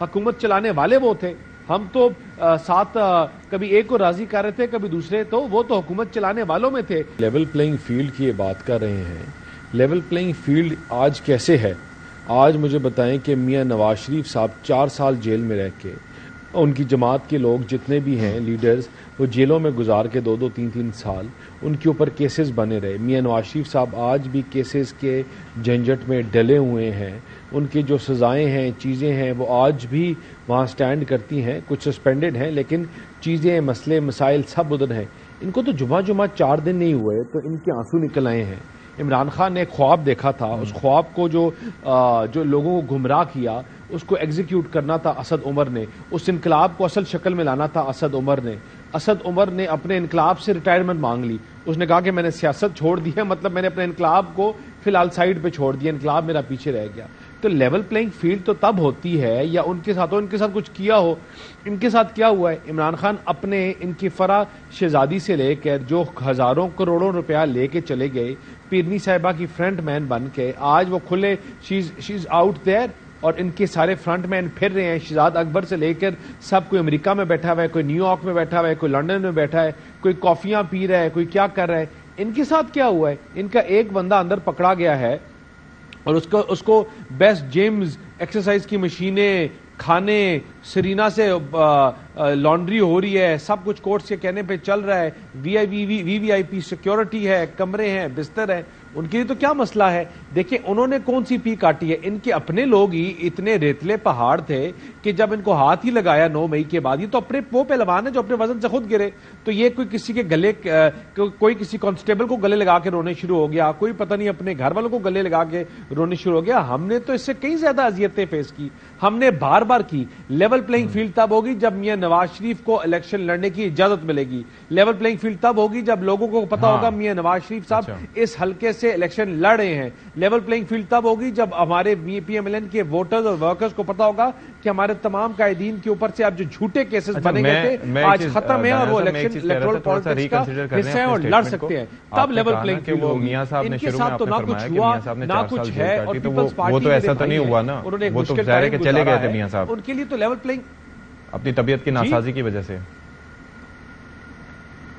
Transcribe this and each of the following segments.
حکومت چلانے والے وہ تھے. ہم تو ساتھ کبھی ایک کو راضی کر رہے تھے کبھی دوسرے, تو وہ تو حکومت چلانے والوں میں تھے. لیول پلینگ فیلڈ کی یہ بات کر رہے ہیں. لیول پلینگ فیلڈ آج کیسے ہے؟ آج مجھے بتائیں کہ میاں نواز شریف صاحب 4 سال جیل میں رہ کے, ان کی جماعت کے لوگ جتنے بھی ہیں لیڈرز, وہ جیلوں میں گزار کے 2-2 3-3 سال ان کے اوپر کیسز بنے رہے. میاں نواز شریف صاحب آج بھی کیسز کے جھنجٹ میں ڈلے ہوئے ہیں. ان کی جو سزائیں ہیں, چیزیں ہیں, وہ آج بھی وہاں سٹینڈ کرتی ہیں. کچھ سسپینڈڈ ہیں لیکن چیزیں, مسئلے, مسائل سب ادھر ہیں. ان کو تو جمعہ 4 دن نہیں ہوئے تو ان کے آنسو نکل آئے ہیں. عمران خان نے ایک خواب دیکھا تھا, اس خواب کو جو لوگوں کو گمراہ کیا, اس کو ایگزیکیوٹ کرنا تھا اسد عمر نے. اس انقلاب کو اصل شکل میں لانا تھا اسد عمر نے. اسد عمر نے اپنے انقلاب سے ریٹائرمنٹ مانگ لی. اس نے کہا کہ میں نے سیاست چھوڑ دی ہے, مطلب میں نے اپنے انقلاب کو فی الحال سائیڈ پہ چھوڑ دیا, انقلاب میرا پیچھے رہ گیا. تو لیول پلینگ فیلڈ تو تب ہوتی ہے یا ان کے ساتھ کچھ کیا ہو. ان کے ساتھ کیا ہوا ہے؟ عمران خان اپنے ان کی فرح شہزادی سے لے کر جو ہزاروں کروڑوں روپیہ لے کے چلے گئے, پیرنی صاحبہ کی فرنٹ مین بن کے, آج وہ کھلے شی از آؤٹ دیئر, اور ان کے سارے فرنٹ مین پھر رہے ہیں. شہزاد اکبر سے لے کر سب, کوئی امریکہ میں بیٹھا ہوا ہے, کوئی نیو یارک میں بیٹھا ہوا ہے, کوئی لنڈن میں بیٹھا ہے, کوئی کافیاں پی رہا ہے, کوئی کیا کر رہا ہے. ان کے ساتھ کیا ہوا ہے؟ ان کا ایک بندہ اندر پکڑا گیا ہے اور اس کو بیسٹ جیمز ایکسرسائز کی مشینیں, کھانے, سرینا سے لانڈری ہو رہی ہے, سب کچھ کورٹ کے کہنے پہ چل رہا ہے, وی آئی پی سیکیورٹی ہے, کمرے ہیں, بستر ہیں. ان کے لیے تو کیا مسئلہ ہے؟ دیکھیں انہوں نے کون سی پی کاٹی ہے. ان کے اپنے لوگ ہی اتنے ریتلے پہاڑ تھے کہ جب ان کو ہاتھ ہی لگایا 9 مئی کے بعد, یہ تو اپنے وہ پہلوان ہے جو اپنے وزن سے خود گرے. تو یہ کوئی کسی کے گلے, کوئی کسی کانسٹیبل کو گلے لگا کے رونے شروع ہو گیا, کوئی پتہ نہیں اپنے گھر والوں کو گلے لگا کے رونے شروع ہو گیا. ہم نے تو اس سے کئی زیادہ اذیتیں فیس کی, ہم نے بار بار کی. لیول پلینگ فیلڈ تب ہوگی جب میاں نواز شریف کو الیکشن لڑنے کی اجازت ملے گی. لیول پلینگ فیلڈ تب ہوگی جب لوگوں کو پتا ہوگا میاں نواز شریف صاحب اس حلقے سے الیکشن لڑ رہے ہیں. لیول پلینگ فیلڈ تب ہوگی جب ہمارے پی ایم ایل این کے ووٹرز اور ورکرز کو پتا ہوگا کہ ہمارے تمام قائدین کے اوپر سے اب جو جھوٹے کیسز بنے گئے تھے آج ختم ہیں اور وہ الیکشن الیکٹورل پالیٹکس کا حصہ ہیں اور لڑ سکتے ہیں. تب لیول پلینگ فیلڈ ہوگی. ان کے ساتھ تو نہ کچھ ہوا نہ کچھ ہے, اور پیپلز پارٹی انہوں نے ایک مشکل ٹائم گزارا ہے. ان کے لیے تو لیول پلینگ اپنی طبیعت کی ناسازی کی وجہ سے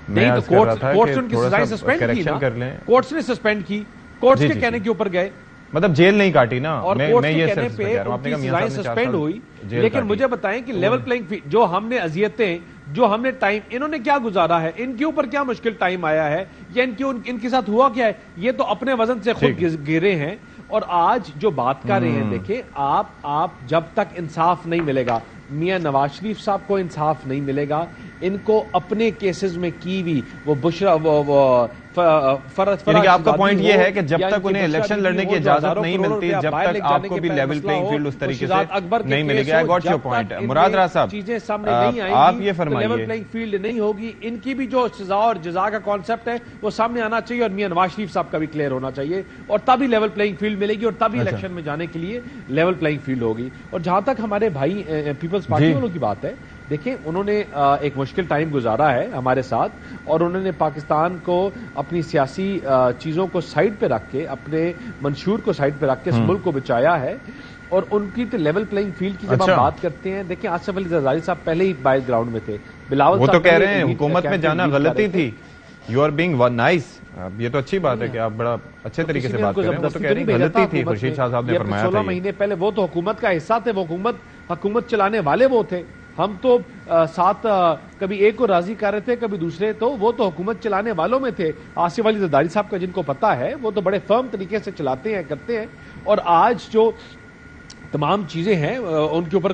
نہیں, تو کورٹس ان کی سزائیں سسپینڈ کی نا, کورٹس نے سسپینڈ کی, کورٹس کے کہنے کے اوپر گئے, مطلب جیل نہیں کاٹی نا, اور کورٹس کے کہنے پہ ان کی سزائیں سسپینڈ ہوئی. لیکن مجھے بتائیں کہ لیول پلینگ فیلڈ جو ہم نے اذیتیں, جو ہم نے ٹائم, انہوں نے کیا گزارا ہے, ان کے اوپر کیا مشکل ٹائم آیا ہے, یا ان کے ساتھ ہوا کیا ہے؟ یہ تو اپنے وزن سے خود گرے ہیں. اور آج جو بات کر رہے ہیں, دیکھیں آپ جب تک انصاف نہیں ملے گا, میاں نواز شریف صاحب کو انصاف نہیں ملے گا, ان کو اپنے کیسز میں کی بھی وہ بشرا آپ کا پوائنٹ یہ ہے کہ جب تک انہیں الیکشن لڑنے کی اجازت نہیں ملتی, جب تک آپ کو بھی لیول پلینگ فیلڈ اس طریقے سے نہیں ملے گا. I got your point. مراد راز صاحب, چیزیں سامنے نہیں آئیں گی, آپ یہ فرمائیے, لیول پلینگ فیلڈ نہیں ہوگی. ان کی بھی جو سزا اور جزا کا کانسیپٹ ہے وہ سامنے آنا چاہیے, اور میاں نواز شریف صاحب کا بھی کلیئر ہونا چاہیے, اور تبھی لیول پلینگ فیلڈ ملے گی, اور تبھی الیکشن میں جانے کے لیے لیول پلینگ فیلڈ ہوگی. اور جہاں تک ہمارے بھائی پیپلز پارٹی والوں کی بات ہے, دیکھیں انہوں نے ایک مشکل ٹائم گزارا ہے ہمارے ساتھ, اور انہوں نے پاکستان کو اپنی سیاسی چیزوں کو سائیڈ پہ رکھ کے, اپنے منشور کو سائیڈ پہ رکھ کے اس ملک کو بچایا ہے. اور ان کی تو لیول پلینگ فیلڈ کی جب ہم بات کرتے ہیں, دیکھیں آصف علی زرداری صاحب پہلے ہی باعث گراؤنڈ میں تھے, بلاول وہ تو کہہ رہے ہیں حکومت میں جانا غلطی تھی. یو آر بینگ نائس, یہ تو اچھی بات ہے کہ آپ بڑا اچھے طریقے سے بات کر رہے ہیں. وہ تو کہہ رہے ہیں غلطی تھی, خورشید شاہ صاحب نے فرمایا تھا 16 مہینے پہلے وہ تو حکومت کا حصہ تھے, وہ حکومت چلانے والے وہ تھے. ہم تو ساتھ کبھی ایک کو راضی کر رہے تھے کبھی دوسرے, تو وہ تو حکومت چلانے والوں میں تھے. آصف علی زرداری صاحب کا جن کو پتا ہے وہ تو بڑے فرم طریقے سے چلاتے ہیں, کرتے ہیں. اور آج جو تمام چیزیں ہیں ان کے اوپر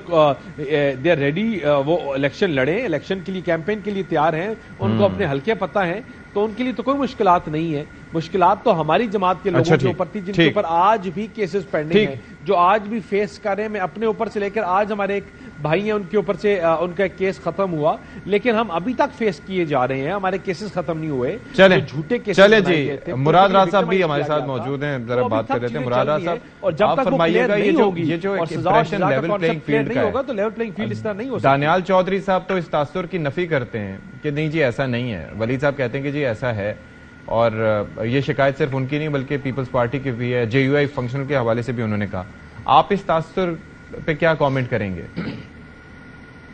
دے آر ریڈی, وہ الیکشن لڑیں, الیکشن کے لیے کیمپین کے لیے تیار ہیں, ان کو اپنے حلقے پتہ ہیں, تو ان کے لیے تو کوئی مشکلات نہیں ہے. مشکلات تو ہماری جماعت کے لوگوں کے اوپر تھی جن کے اوپر آج بھی کیسز پینڈنگ ہیں, جو آج بھی فیس کر رہے ہیں. میں اپنے اوپر سے لے کر آج ہمارے ایک بھائی ہیں ان کے اوپر سے ان کا کیس ختم ہوا, لیکن ہم ابھی تک فیس کیے جا رہے ہیں, ہمارے کیسز ختم نہیں ہوئے. چلیں جھوٹے کیسز چلے جی, مراد راز صاحب بھی ہمارے ساتھ موجود ہیں, ذرا بات کر رہتے ہیں. مراد راز صاحب, اور جب تک فرمائیے گا یہ جو ایکسپریشن لیول پلینگ فیلڈ کا ہوگا تو لیول پلینگ فیلڈ اس طرح نہیں ہو سکتا. دانیال چودھری صاحب تو اس تاثر کی نفی کرتے ہیں کہ نہیں جی ایسا نہیں ہے, ولید صاحب کہتے ہیں کہ جی ایسا ہے, اور یہ شکایت صرف ان کی نہیں بلکہ پیپلز پارٹی کی بھی ہے. JUI فنکشنل کے حوالے سے بھی انہوں نے کہا. آپ اس تاثر پہ کیا کامنٹ کریں گے؟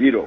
0।